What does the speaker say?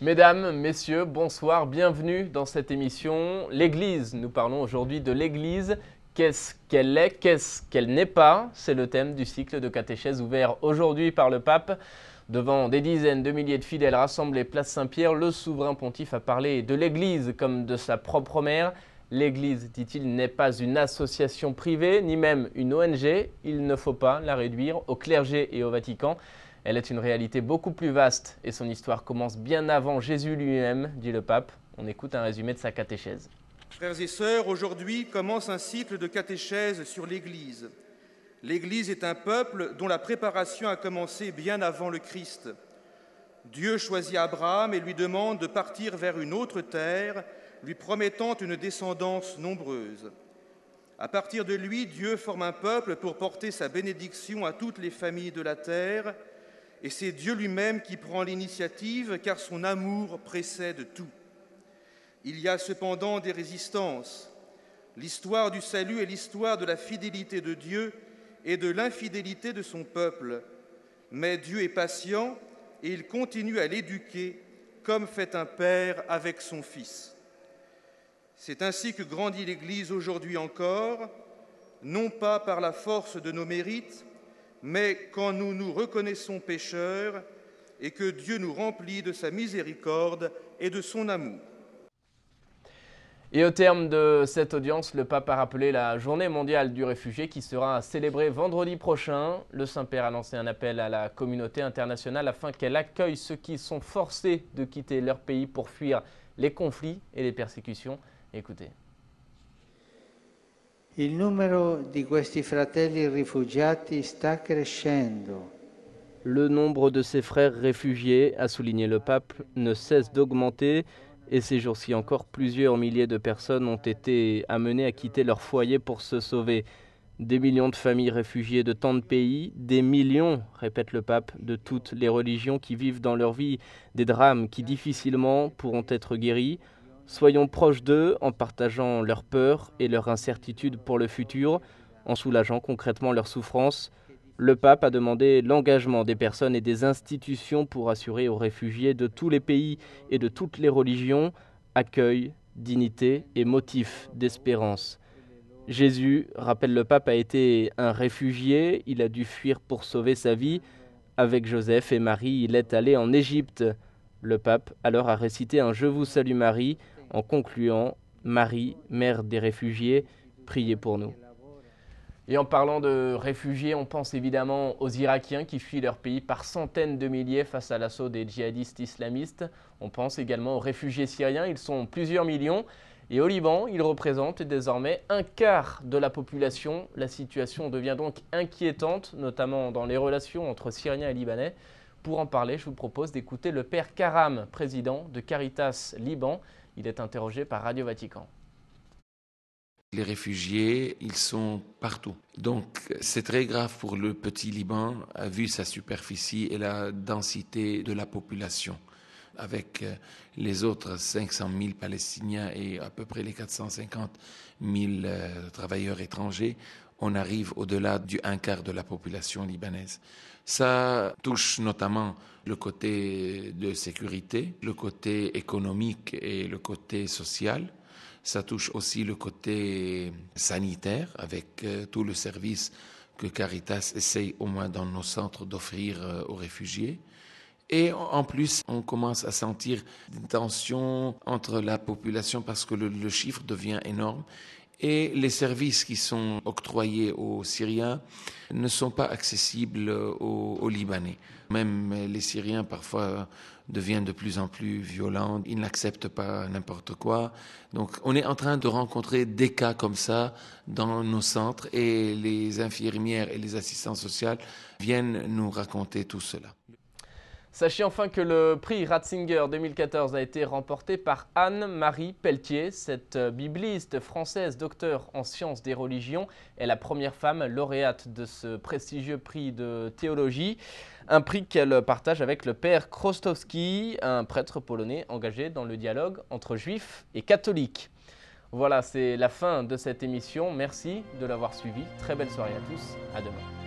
Mesdames, messieurs, bonsoir, bienvenue dans cette émission L'Église. Nous parlons aujourd'hui de l'Église. Qu'est-ce qu'elle est, qu'est-ce qu'elle n'est pas? C'est le thème du cycle de catéchèse ouvert aujourd'hui par le pape. Devant des dizaines de milliers de fidèles rassemblés place Saint-Pierre, le souverain pontife a parlé de l'Église comme de sa propre mère. L'Église, dit-il, n'est pas une association privée, ni même une ONG. Il ne faut pas la réduire au clergé et au Vatican. Elle est une réalité beaucoup plus vaste et son histoire commence bien avant Jésus lui-même, dit le pape. On écoute un résumé de sa catéchèse. Frères et sœurs, aujourd'hui commence un cycle de catéchèse sur l'Église. L'Église est un peuple dont la préparation a commencé bien avant le Christ. Dieu choisit Abraham et lui demande de partir vers une autre terre, lui promettant une descendance nombreuse. À partir de lui, Dieu forme un peuple pour porter sa bénédiction à toutes les familles de la terre, et c'est Dieu lui-même qui prend l'initiative, car son amour précède tout. Il y a cependant des résistances. L'histoire du salut est l'histoire de la fidélité de Dieu et de l'infidélité de son peuple. Mais Dieu est patient et il continue à l'éduquer comme fait un père avec son fils. C'est ainsi que grandit l'Église aujourd'hui encore, non pas par la force de nos mérites, mais quand nous nous reconnaissons pécheurs et que Dieu nous remplit de sa miséricorde et de son amour. Et au terme de cette audience, le pape a rappelé la journée mondiale du réfugié qui sera célébrée vendredi prochain. Le Saint-Père a lancé un appel à la communauté internationale afin qu'elle accueille ceux qui sont forcés de quitter leur pays pour fuir les conflits et les persécutions. Écoutez. Il numero di questi fratelli rifugiati sta crescendo. Le nombre de ces frères réfugiés, a souligné le pape, ne cesse d'augmenter et ces jours-ci encore, plusieurs milliers de personnes ont été amenées à quitter leur foyer pour se sauver. Des millions de familles réfugiées de tant de pays, des millions, répète le pape, de toutes les religions qui vivent dans leur vie des drames qui difficilement pourront être guéris. Soyons proches d'eux en partageant leur peur et leur incertitude pour le futur, en soulageant concrètement leurs souffrances. Le pape a demandé l'engagement des personnes et des institutions pour assurer aux réfugiés de tous les pays et de toutes les religions accueil, dignité et motif d'espérance. Jésus, rappelle le pape, a été un réfugié, il a dû fuir pour sauver sa vie. Avec Joseph et Marie, il est allé en Égypte. Le pape alors a récité un « Je vous salue Marie » en concluant « Marie, mère des réfugiés, priez pour nous ». Et en parlant de réfugiés, on pense évidemment aux Irakiens qui fuient leur pays par centaines de milliers face à l'assaut des djihadistes islamistes. On pense également aux réfugiés syriens, ils sont plusieurs millions. Et au Liban, ils représentent désormais un quart de la population. La situation devient donc inquiétante, notamment dans les relations entre Syriens et Libanais. Pour en parler, je vous propose d'écouter le père Karam, président de Caritas Liban. Il est interrogé par Radio Vatican. Les réfugiés, ils sont partout. Donc, c'est très grave pour le petit Liban, vu sa superficie et la densité de la population. Avec les autres 500 000 Palestiniens et à peu près les 450 000 travailleurs étrangers, on arrive au-delà du un quart de la population libanaise. Ça touche notamment le côté de sécurité, le côté économique et le côté social. Ça touche aussi le côté sanitaire avec tout le service que Caritas essaye au moins dans nos centres d'offrir aux réfugiés. Et en plus, on commence à sentir des tensions entre la population parce que le chiffre devient énorme. Et les services qui sont octroyés aux Syriens ne sont pas accessibles aux Libanais. Même les Syriens parfois deviennent de plus en plus violents, ils n'acceptent pas n'importe quoi. Donc on est en train de rencontrer des cas comme ça dans nos centres et les infirmières et les assistants sociaux viennent nous raconter tout cela. Sachez enfin que le prix Ratzinger 2014 a été remporté par Anne-Marie Pelletier. Cette bibliste française, docteur en sciences des religions, est la première femme lauréate de ce prestigieux prix de théologie. Un prix qu'elle partage avec le père Krostowski, un prêtre polonais engagé dans le dialogue entre juifs et catholiques. Voilà, c'est la fin de cette émission. Merci de l'avoir suivi. Très belle soirée à tous. À demain.